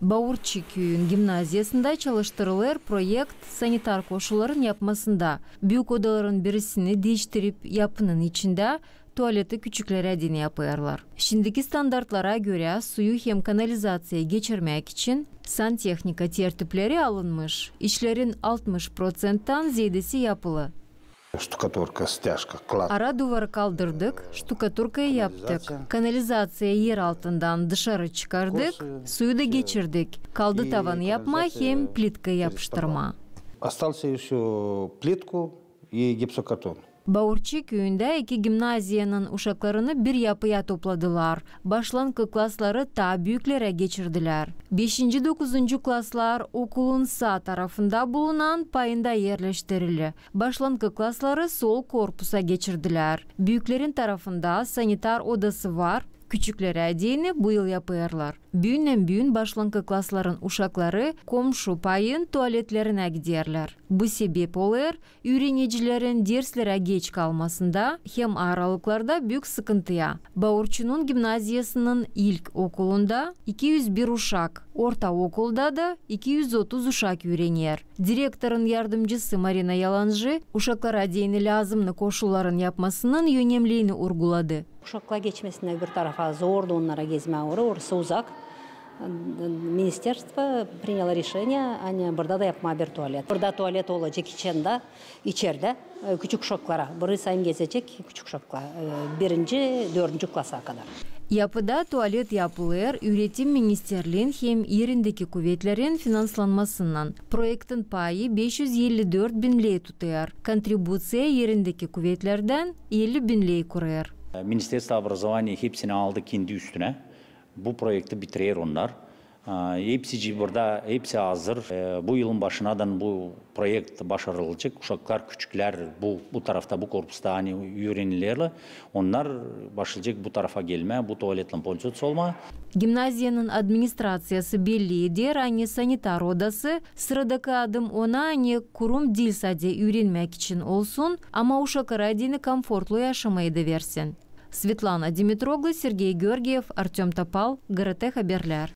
Бауырчы күйün гимназиясында çalıştırılır proyekt sanitar koşulların yapmasında. Büyük odaların birisini değiştirip yapının içinde tuvaleti küçüklere dini yapıyorlar. Şimdiki standartlara göre suyu hem kanalizasiyaya geçirmek için santexnika tertipleri alınmış. İşlerin 60%'tan ziyadesi yapılı. Штукатурка, стяжка, клад. Ara duvarı kaldırdık, ştukaturkayı yaptık. Kanalizasyayı yer altından dışarı çıkardık, suyu da geçirdik. Kaldı tavanı yapma hem plitka yapıştırma. Остался еще плитку и гипсокартон. Бауырчы köyünde iki gimnaziyanın uşaklarını bir yapıya topladılar. Başlangıç klasları ta büyüklere geçirdiler. 5-9. klaslar okulun sağ tarafında bulunan payında yerleştirildi. Başlangıç klasları sol korpusa geçirdiler. Büyüklerin tarafında sanitar odası var. Küçüklere dini bu yıl yapıyorlar. Büyün başlangıç klasların uşakları komşu payın tuvaletlerine giderler. Bu sebep olur, öğrencilerin derslere geç kalmasında hem aralıklarda büyük sıkıntıya. Bauırçı'nın gimnaziyasının ilk okulunda 201 uşak, orta okulda da 230 uşak öğrenir. Direktörün yardımcısı Marina Yalancı, uşaklara dini lazımlı koşulların yapmasının önemliğini vurguladı. Uşakla geçmesine bir tarafa zordu onlara gezme uğru, orası uzak. Министерство приняло решение, они burada da yapma bir tuvalet. Burada tuvalet olacak içeride küçük uşaklara. Burayı sayım gezecek küçük uşaklar. 1-4. klasa kadar. Yapıda tuvalet yapılır, üretim ministerliğin hem yerindeki kuvvetlerin finanslanmasından. Projektin payı 554 bin lei tutar. Kontribusiya yerindeki kuvvetlerden 50 bin lei kurar. Ministerstvo образования hepsini aldı kendi üstüne. Bu projekti bitirir onlar. Hepsi hazır. Bu yılın başınadan bu projekt başarılacak. Uşaklar, küçükler bu tarafta, bu korpusta hani öğrenirler. Onlar başlayacak bu tarafa gelme, bu tuvaletle polizot olma. Gimnaziyanın administrasyası belli eder, hani sanitar odası. Sıradaki adım ona hani kurum dil sade öğrenmek için olsun ama uşaklara dini konfortlu yaşamayı da versin. Svetlana Dimitroglu, Sergey Georgiev, Artem Topal, GRT Haberler.